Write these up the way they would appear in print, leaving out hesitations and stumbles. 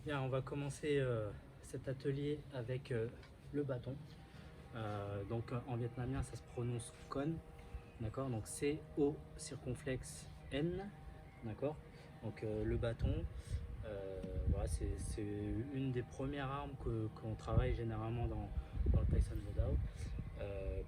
Bien, on va commencer cet atelier avec le bâton. Donc en vietnamien, ça se prononce con, d'accord? Donc C-O circonflexe N, d'accord? Donc le bâton, voilà, c'est une des premières armes qu'on travaille généralement dans le Thai San Bo Dao.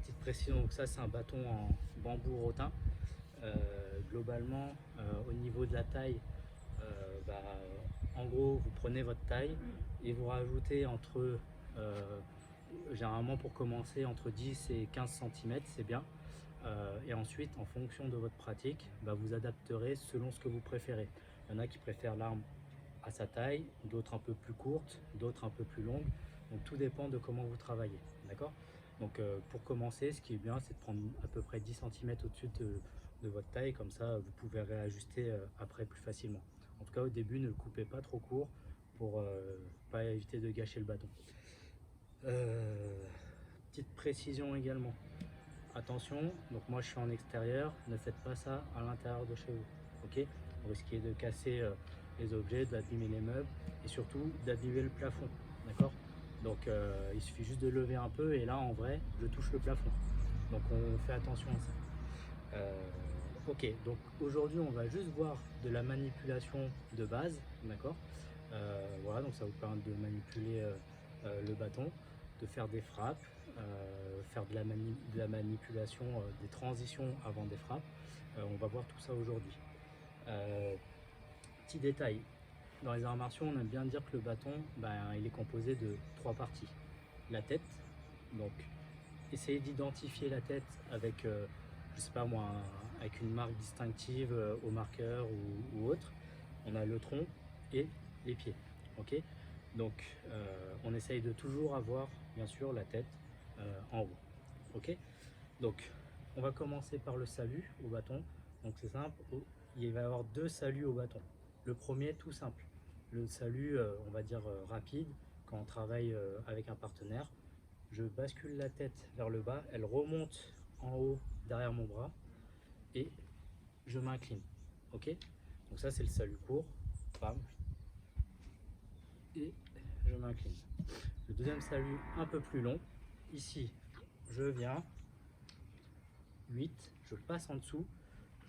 Petite précision, donc ça c'est un bâton en bambou rotin. Globalement, au niveau de la taille, bah, en gros, vous prenez votre taille et vous rajoutez généralement pour commencer, entre 10 et 15 cm, c'est bien. Et ensuite, en fonction de votre pratique, bah, vous adapterez selon ce que vous préférez. Il y en a qui préfèrent l'arme à sa taille, d'autres un peu plus courte, d'autres un peu plus longue. Donc tout dépend de comment vous travaillez. D'accord? Donc pour commencer, ce qui est bien, c'est de prendre à peu près 10 cm au-dessus de votre taille, comme ça vous pouvez réajuster après plus facilement. En tout cas, au début, ne le coupez pas trop court pour pas éviter de gâcher le bâton. Petite précision également. Attention, donc moi je suis en extérieur, ne faites pas ça à l'intérieur de chez vous. Ok? Vous risquez de casser les objets, d'abîmer les meubles et surtout d'abîmer le plafond. D'accord? Donc il suffit juste de lever un peu et là en vrai, je touche le plafond. Donc on fait attention à ça. Ok, donc aujourd'hui on va juste voir de la manipulation de base, d'accord? Voilà, donc ça vous permet de manipuler le bâton, de faire des frappes, faire de la manipulation, des transitions avant des frappes. On va voir tout ça aujourd'hui. Petit détail, dans les arts martiaux, on aime bien dire que le bâton, ben, il est composé de trois parties. La tête, donc essayez d'identifier la tête avec, je sais pas moi, avec une marque distinctive au marqueur ou autre. On a le tronc et les pieds. Ok, donc on essaye de toujours avoir bien sûr la tête en haut. Ok, donc on va commencer par le salut au bâton. Donc c'est simple, il va y avoir deux saluts au bâton. Le premier tout simple, le salut on va dire rapide quand on travaille avec un partenaire. Je bascule la tête vers le bas, elle remonte en haut derrière mon bras et je m'incline. Ok, donc ça c'est le salut court, bam, et je m'incline. Le deuxième salut un peu plus long, ici je viens, 8, je passe en dessous,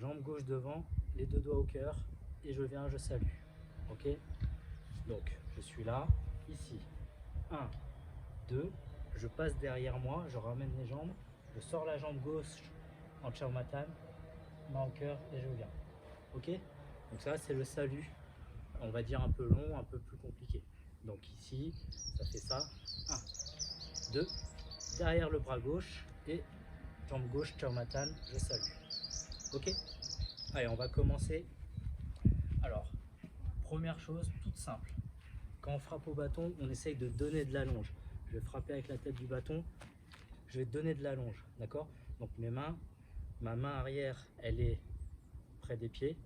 jambe gauche devant, les deux doigts au cœur et je viens, je salue. Ok, donc je suis là, ici, 1, 2, je passe derrière moi, je ramène les jambes, je sors la jambe gauche en Chawmatan, main au cœur et je viens. Ok, donc ça c'est le salut, on va dire un peu long, un peu plus compliqué. Donc ici, ça fait ça, 1, 2, derrière le bras gauche et jambe gauche, Chawmatan, je salue. Ok, allez, on va commencer. Alors, première chose, toute simple. Quand on frappe au bâton, on essaye de donner de l'allonge. Je vais frapper avec la tête du bâton, je vais donner de l'allonge, d'accord? Donc mes mains, ma main arrière, elle est près des pieds,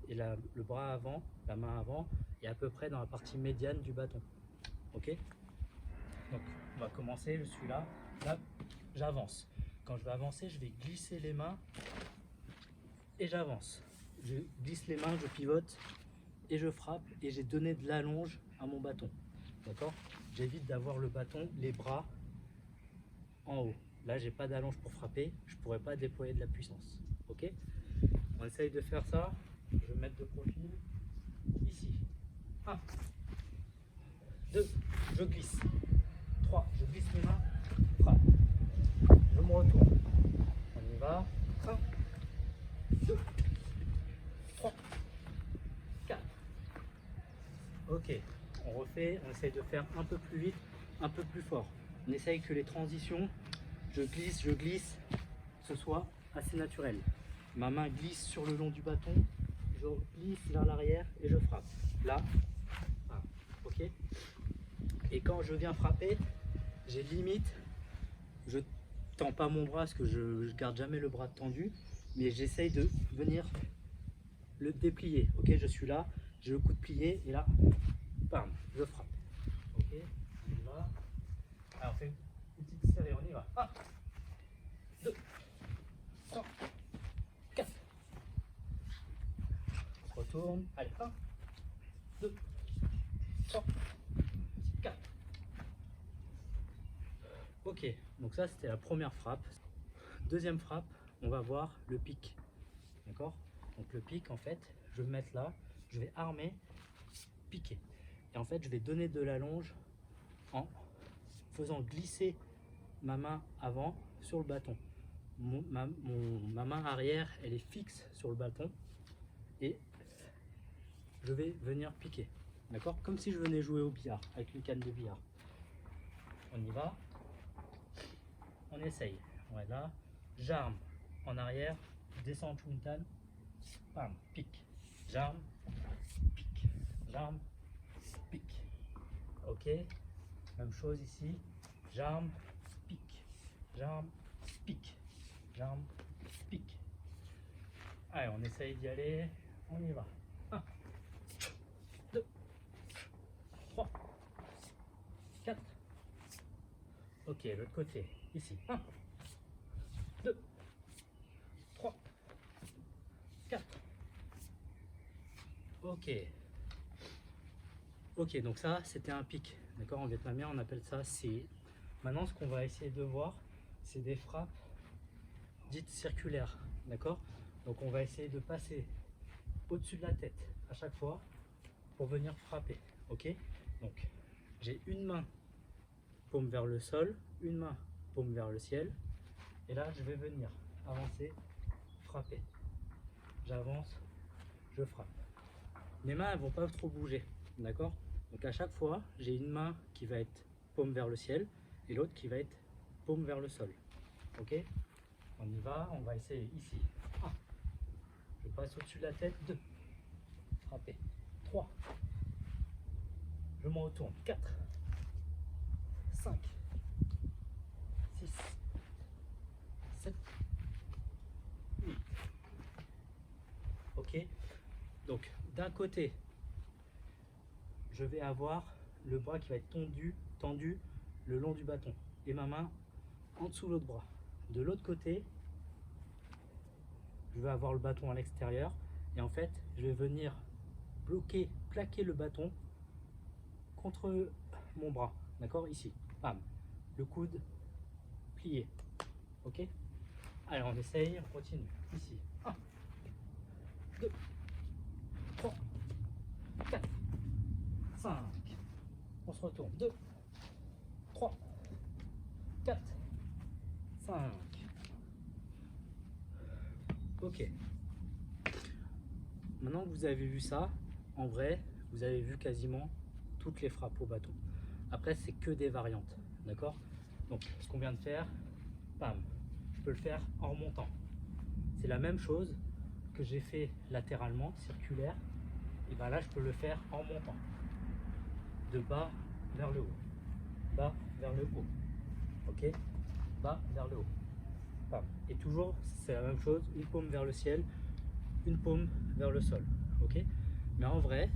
et le bras avant, la main avant, est à peu près dans la partie médiane du bâton. Ok? Donc on va commencer, je suis là, là, j'avance. Quand je vais avancer, je vais glisser les mains et j'avance. Je glisse les mains, je pivote et je frappe et j'ai donné de l'allonge à mon bâton. D'accord? J'évite d'avoir le bâton, les bras en haut. Là, j'ai pas d'allonge pour frapper, je pourrais pas déployer de la puissance. Ok? On essaye de faire ça. Je vais me mettre de profil ici. 1, 2, je glisse. 3, je glisse mes mains, frappe. Je me retourne. On y va. 1, 2, 3, 4. Ok, on refait, on essaye de faire un peu plus vite, un peu plus fort. On essaye que les transitions, je glisse, ce soit assez naturel. Ma main glisse sur le long du bâton, je glisse vers l'arrière et je frappe. Là, ah, ok. Et quand je viens frapper, j'ai limite, je tends pas mon bras parce que je garde jamais le bras tendu, mais j'essaye de venir le déplier. Ok, je suis là, j'ai le coude plié et là, bam, je frappe. Ok, on y va. Alors on fait une petite série, on y va. 1, 2, 3, 4. On se retourne. Allez, 1, 2, 3, 4. Ok, donc ça c'était la première frappe. Deuxième frappe, on va voir le pic. D'accord? Donc le pic, en fait, je vais me mettre là, je vais armer, piquer. Et en fait, je vais donner de la longe en faisant glisser ma main avant sur le bâton. Ma main arrière, elle est fixe sur le bâton et je vais venir piquer. D'accord? Comme si je venais jouer au billard, avec une canne de billard. On y va. On essaye. On est là. J'arme en arrière, je descends en chuntan, bam, pique. J'arme, pique. J'arme, pique. Ok. Même chose ici. J'arme, pique. J'arme, pique. J'arme, pique. Allez, on essaye d'y aller. On y va. 1, 2, 3, 4. Ok, l'autre côté. Ici. 1, 2, 3, 4. Ok. Ok, donc ça, c'était un pic. D'accord, en vietnamien, on appelle ça C. Maintenant, ce qu'on va essayer de voir, c'est des frappes dites circulaires. D'accord? Donc, on va essayer de passer au-dessus de la tête à chaque fois pour venir frapper. Ok? Donc, j'ai une main paume vers le sol, une main paume vers le ciel. Et là, je vais venir avancer, frapper. J'avance, je frappe. Mes mains, elles vont pas trop bouger. D'accord? Donc à chaque fois, j'ai une main qui va être paume vers le ciel et l'autre qui va être paume vers le sol. Ok? On y va, on va essayer ici. 1. Je passe au-dessus de la tête. 2. Frapper. 3. Je me retourne. 4. 5. 6. 7. 8. Ok? Donc d'un côté, je vais avoir le bras qui va être tendu le long du bâton et ma main en dessous de l'autre bras. De l'autre côté, je vais avoir le bâton à l'extérieur et en fait, je vais venir plaquer le bâton contre mon bras. D'accord? Ici. Bam. Le coude plié. Ok? Allez, on essaye, on continue. Ici. 1, 2, 3, 4, 5. On se retourne. 2, 3, 4, 5. Ok. Maintenant que vous avez vu ça, en vrai, vous avez vu quasiment toutes les frappes au bâton. Après, c'est que des variantes. D'accord? Donc, ce qu'on vient de faire, bam, je peux le faire en remontant. C'est la même chose que j'ai fait latéralement, circulaire. Et bien là, je peux le faire en montant. De bas vers le haut. Bas vers le haut. Ok? Bas vers le haut. Bam. Et toujours, c'est la même chose, une paume vers le ciel, une paume vers le sol. Ok? Mais en vrai,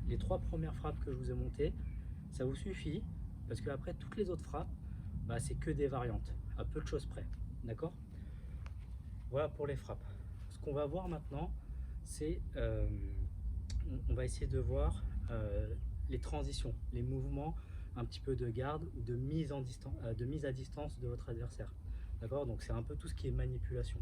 les 3 premières frappes que je vous ai montées, ça vous suffit parce que après toutes les autres frappes, bah, c'est que des variantes, à peu de choses près. D'accord? Voilà pour les frappes. Ce qu'on va voir maintenant, c'est on va essayer de voir les transitions, les mouvements un petit peu de garde ou de mise à distance de votre adversaire. D'accord? Donc c'est un peu tout ce qui est manipulation.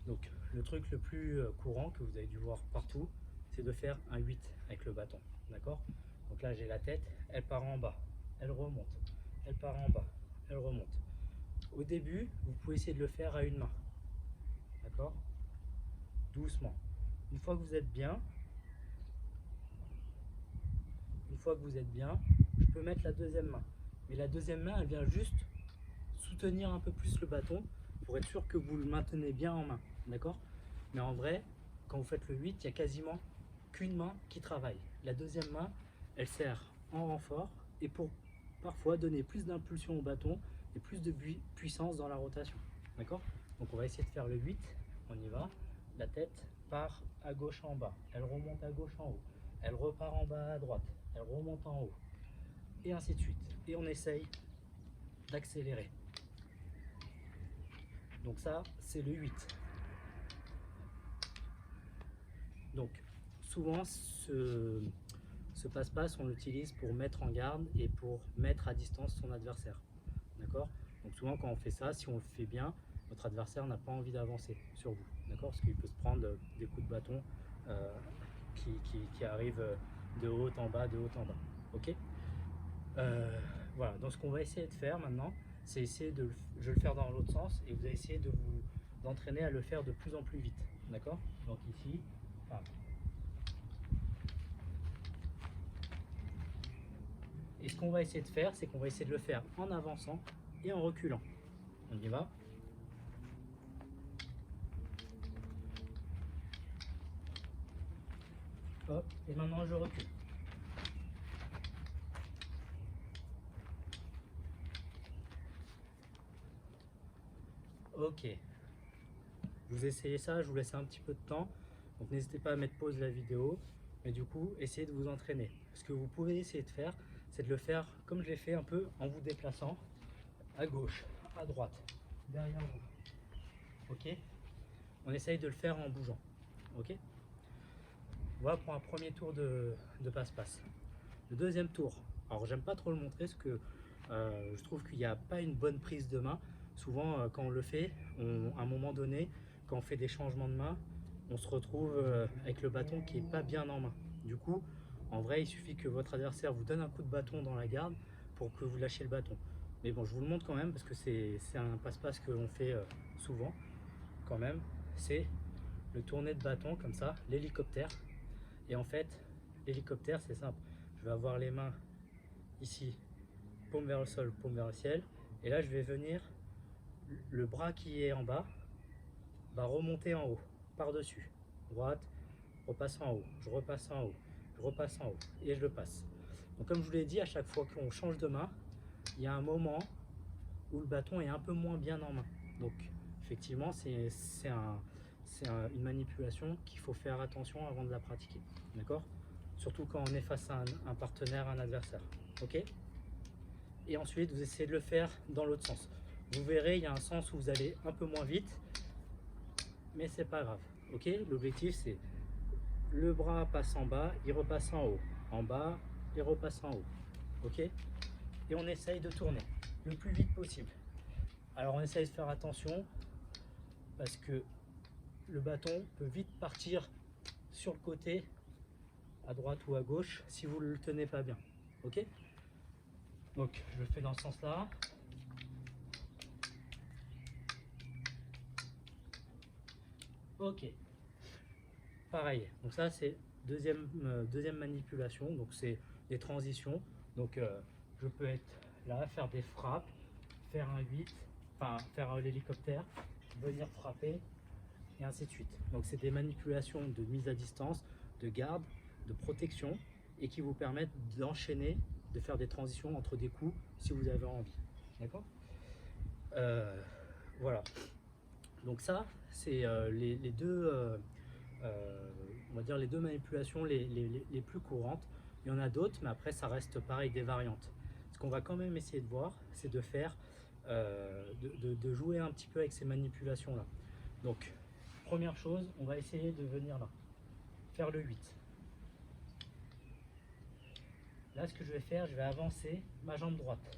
Donc le truc le plus courant que vous avez dû voir partout, c'est de faire un 8 avec le bâton. D'accord? Donc là j'ai la tête, elle part en bas, elle remonte, elle part en bas, elle remonte. Au début, vous pouvez essayer de le faire à une main. D'accord? Doucement. Une fois que vous êtes bien, je peux mettre la deuxième main. Mais la deuxième main, elle vient juste soutenir un peu plus le bâton pour être sûr que vous le maintenez bien en main. D'accord? Mais en vrai, quand vous faites le 8, il n'y a quasiment qu'une main qui travaille. La deuxième main, elle sert en renfort et pour parfois donner plus d'impulsion au bâton et plus de puissance dans la rotation. D'accord? Donc on va essayer de faire le 8. On y va. La tête part à gauche en bas. Elle remonte à gauche en haut. Elle repart en bas à droite. Elle remonte en haut. Et ainsi de suite. Et on essaye d'accélérer. Donc ça, c'est le 8. Donc souvent, ce ce passe-passe, on l'utilise pour mettre en garde et pour mettre à distance son adversaire. D'accord? Donc souvent quand on fait ça, si on le fait bien, votre adversaire n'a pas envie d'avancer sur vous. D'accord? Parce qu'il peut se prendre des coups de bâton qui arrivent de haut en bas, de haut en bas. Ok? Voilà, donc ce qu'on va essayer de faire maintenant, c'est essayer de, je vais le faire dans l'autre sens et vous allez essayer de vous d'entraîner à le faire de plus en plus vite. D'accord? Donc ici, enfin, et ce qu'on va essayer de faire, c'est qu'on va essayer de le faire en avançant et en reculant. On y va. Hop, et maintenant je recule. Ok. Vous essayez ça, je vous laisse un petit peu de temps. Donc n'hésitez pas à mettre pause la vidéo. Mais du coup, essayez de vous entraîner. Ce que vous pouvez essayer de faire, c'est de le faire comme je l'ai fait un peu en vous déplaçant à gauche, à droite, derrière vous. Ok? On essaye de le faire en bougeant. Ok? Voilà pour un premier tour de passe-passe. Le deuxième tour, alors j'aime pas trop le montrer parce que je trouve qu'il n'y a pas une bonne prise de main. Souvent quand on le fait, à un moment donné, quand on fait des changements de main, on se retrouve avec le bâton qui est pas bien en main. Du coup, en vrai, il suffit que votre adversaire vous donne un coup de bâton dans la garde pour que vous lâchiez le bâton. Mais bon, je vous le montre quand même parce que c'est un passe-passe que l'on fait souvent quand même. C'est le tourner de bâton comme ça, l'hélicoptère. Et en fait, l'hélicoptère, c'est simple. Je vais avoir les mains ici, paume vers le sol, paume vers le ciel. Et là, je vais venir, le bras qui est en bas va remonter en haut, par-dessus. Droite, repasse en haut, je repasse en haut, je repasse en haut et je le passe. Donc comme je vous l'ai dit, à chaque fois qu'on change de main, il y a un moment où le bâton est un peu moins bien en main. Donc effectivement, c'est une manipulation qu'il faut faire attention avant de la pratiquer. D'accord? Surtout quand on est face à un partenaire, un adversaire. Ok? Et ensuite, vous essayez de le faire dans l'autre sens. Vous verrez, il y a un sens où vous allez un peu moins vite, mais c'est pas grave. Ok? L'objectif, c'est le bras passe en bas, il repasse en bas, il repasse en haut. Ok? Et on essaye de tourner le plus vite possible. Alors on essaye de faire attention parce que le bâton peut vite partir sur le côté, à droite ou à gauche, si vous ne le tenez pas bien. Ok? Donc je le fais dans ce sens là. Ok. Pareil. Donc ça c'est deuxième manipulation. Donc c'est des transitions. Donc je peux être là, faire des frappes, faire un 8, enfin faire l'hélicoptère, venir frapper et ainsi de suite. Donc c'est des manipulations de mise à distance, de garde, de protection et qui vous permettent d'enchaîner, de faire des transitions entre des coups si vous avez envie. D'accord? Voilà. Donc ça, c'est les deux, on va dire les deux manipulations les plus courantes. Il y en a d'autres, mais après ça reste pareil des variantes. Ce qu'on va quand même essayer de voir, c'est de faire, de jouer un petit peu avec ces manipulations-là. Donc, première chose, on va essayer de venir là, faire le 8. Là, ce que je vais faire, je vais avancer ma jambe droite.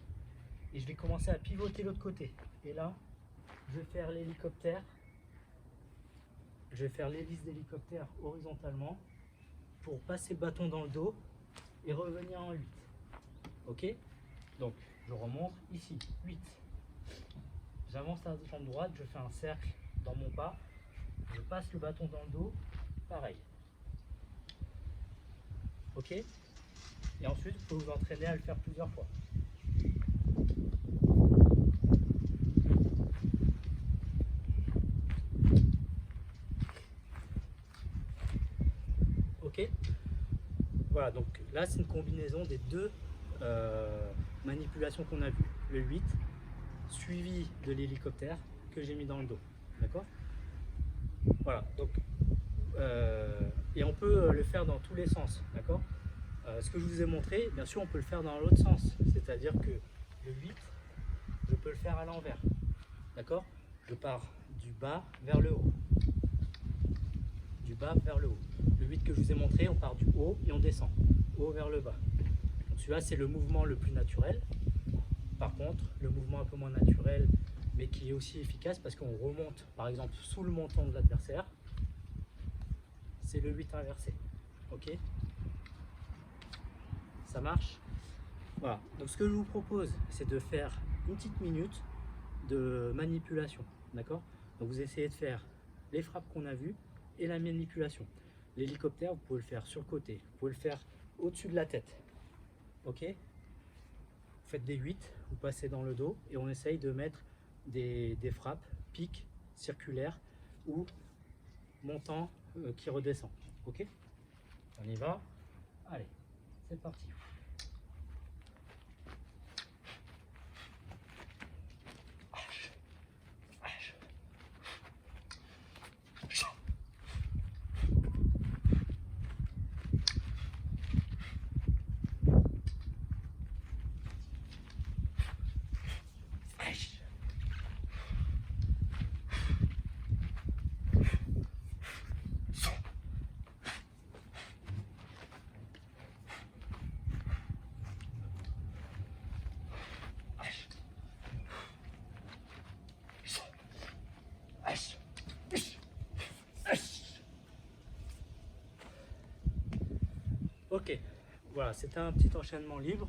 Et je vais commencer à pivoter l'autre côté. Et là, je vais faire l'hélicoptère. Je vais faire l'hélice d'hélicoptère horizontalement pour passer le bâton dans le dos et revenir en 8. Ok? Donc, je remonte ici, 8. J'avance la jambe droite, je fais un cercle dans mon pas. Je passe le bâton dans le dos, pareil. Ok? Et ensuite, vous pouvez vous entraîner à le faire plusieurs fois. Ok? Voilà, donc là, c'est une combinaison des deux manipulations qu'on a vues. Le 8, suivi de l'hélicoptère que j'ai mis dans le dos. D'accord? Voilà, donc, et on peut le faire dans tous les sens. D'accord? Ce que je vous ai montré, bien sûr, on peut le faire dans l'autre sens. C'est-à-dire que le 8, je peux le faire à l'envers. D'accord? Je pars du bas vers le haut. Du bas vers le haut. Le 8 que je vous ai montré, on part du haut et on descend, haut vers le bas. Celui-là, c'est le mouvement le plus naturel. Par contre, le mouvement un peu moins naturel, mais qui est aussi efficace parce qu'on remonte, par exemple, sous le menton de l'adversaire, c'est le 8 inversé. Ok? Ça marche? Voilà. Donc, ce que je vous propose, c'est de faire une petite minute de manipulation. D'accord? Donc, vous essayez de faire les frappes qu'on a vues et la manipulation. L'hélicoptère, vous pouvez le faire sur le côté, vous pouvez le faire au-dessus de la tête. Ok? Vous faites des 8, vous passez dans le dos et on essaye de mettre des frappes, piques, circulaires ou montant qui redescend. Ok? On y va. Allez, c'est parti. Ok, voilà, c'était un petit enchaînement libre.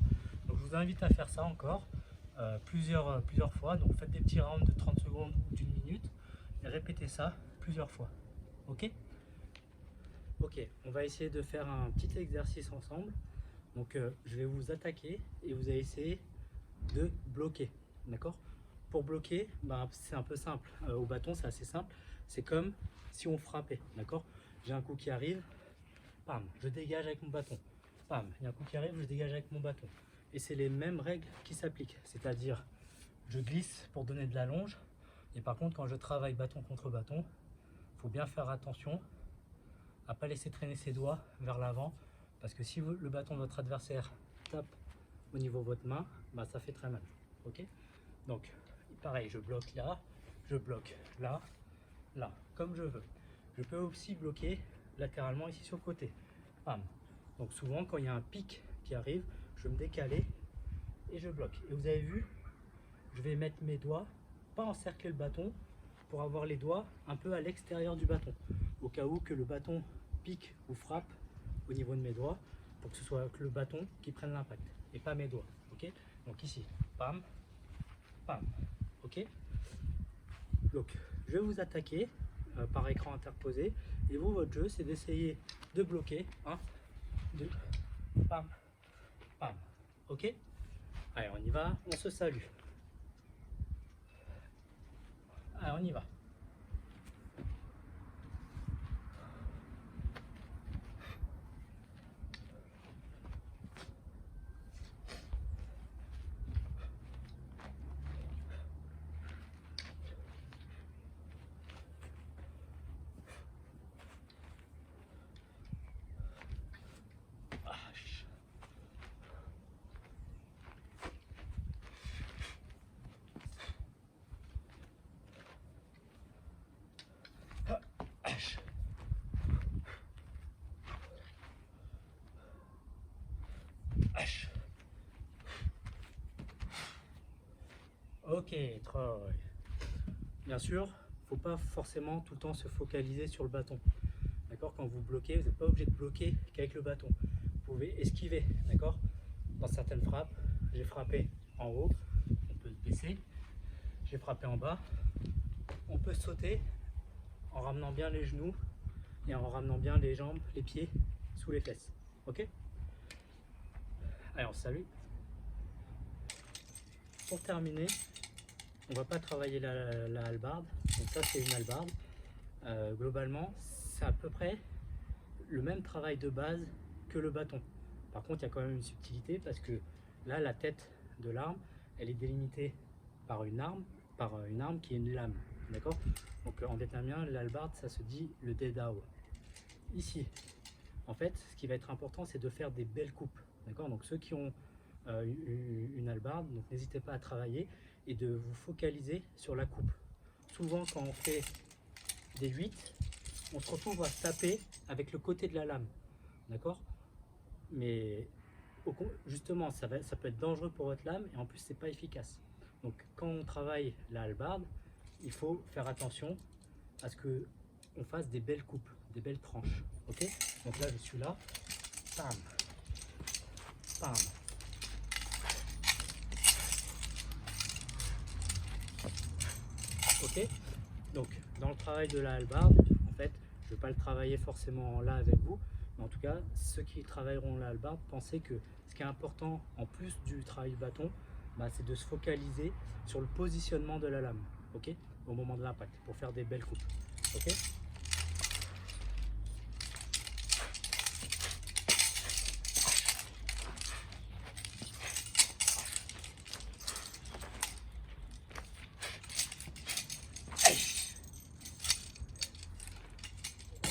Donc je vous invite à faire ça encore plusieurs fois. Donc faites des petits rounds de 30 secondes ou d'une minute et répétez ça plusieurs fois. Ok? Ok, on va essayer de faire un petit exercice ensemble. Donc je vais vous attaquer et vous allez essayer de bloquer. D'accord? Pour bloquer, bah, c'est un peu simple. Au bâton, c'est assez simple. C'est comme si on frappait. D'accord? J'ai un coup qui arrive, pam, je dégage avec mon bâton. Pam, il y a un coup qui arrive, je dégage avec mon bâton. Et c'est les mêmes règles qui s'appliquent. C'est-à-dire, je glisse pour donner de la longe. Et par contre, quand je travaille bâton contre bâton, il faut bien faire attention à ne pas laisser traîner ses doigts vers l'avant. Parce que si le bâton de votre adversaire tape au niveau de votre main, bah, ça fait très mal. Ok? Donc, pareil, je bloque là, je bloque là, là, comme je veux. Je peux aussi bloquer latéralement ici sur le côté. Bam. Donc souvent, quand il y a un pic qui arrive, je vais me décaler et je bloque. Et vous avez vu, je vais mettre mes doigts, pas encercler le bâton, pour avoir les doigts un peu à l'extérieur du bâton. Au cas où que le bâton pique ou frappe au niveau de mes doigts, pour que ce soit que le bâton qui prenne l'impact et pas mes doigts. Ok? Donc ici, pam, pam. Ok? Donc je vais vous attaquer par écran interposé. Et vous, votre jeu, c'est d'essayer de bloquer. 1, 2, pam, pam. Ok? Allez, on y va, on se salue. Allez, on y va. Ok, Troy. Bien sûr, faut pas forcément tout le temps se focaliser sur le bâton. D'accord? Quand vous bloquez, vous n'êtes pas obligé de bloquer qu'avec le bâton. Vous pouvez esquiver, d'accord? Dans certaines frappes, j'ai frappé en haut, on peut se baisser. J'ai frappé en bas, on peut sauter en ramenant bien les genoux et en ramenant bien les jambes, les pieds sous les fesses. Ok? Allez, on se salue. Pour terminer, on va pas travailler la hallebarde. Donc ça, c'est une hallebarde. Globalement, c'est à peu près le même travail de base que le bâton. Par contre, il y a quand même une subtilité parce que là, la tête de l'arme, elle est délimitée par une arme qui est une lame. D'accord? Donc en vietnamien, l'hallebarde, ça se dit le de dao. Ici, en fait, ce qui va être important, c'est de faire des belles coupes. D'accord? Donc ceux qui ont une hallebarde, donc n'hésitez pas à travailler et de vous focaliser sur la coupe. Souvent, quand on fait des 8, on se retrouve à se taper avec le côté de la lame, d'accord? Mais justement, ça peut être dangereux pour votre lame et en plus, c'est pas efficace. Donc, quand on travaille la hallebarde, il faut faire attention à ce que on fasse des belles coupes, des belles tranches, ok? Donc là, je suis là, pam, pam. Ok? Donc, dans le travail de la hallebarde, en fait, je ne vais pas le travailler forcément là avec vous, mais en tout cas, ceux qui travailleront la hallebarde, pensez que ce qui est important, en plus du travail du bâton, bah, c'est de se focaliser sur le positionnement de la lame, ok? Au moment de l'impact, pour faire des belles coupes, ok?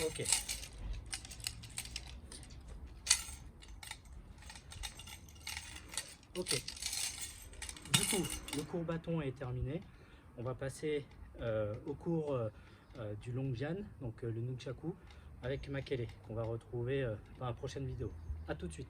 Ok. Ok. Du coup, le cours bâton est terminé. On va passer au cours du Longjian, donc le Nunchaku, avec Makele, qu'on va retrouver dans la prochaine vidéo. A tout de suite.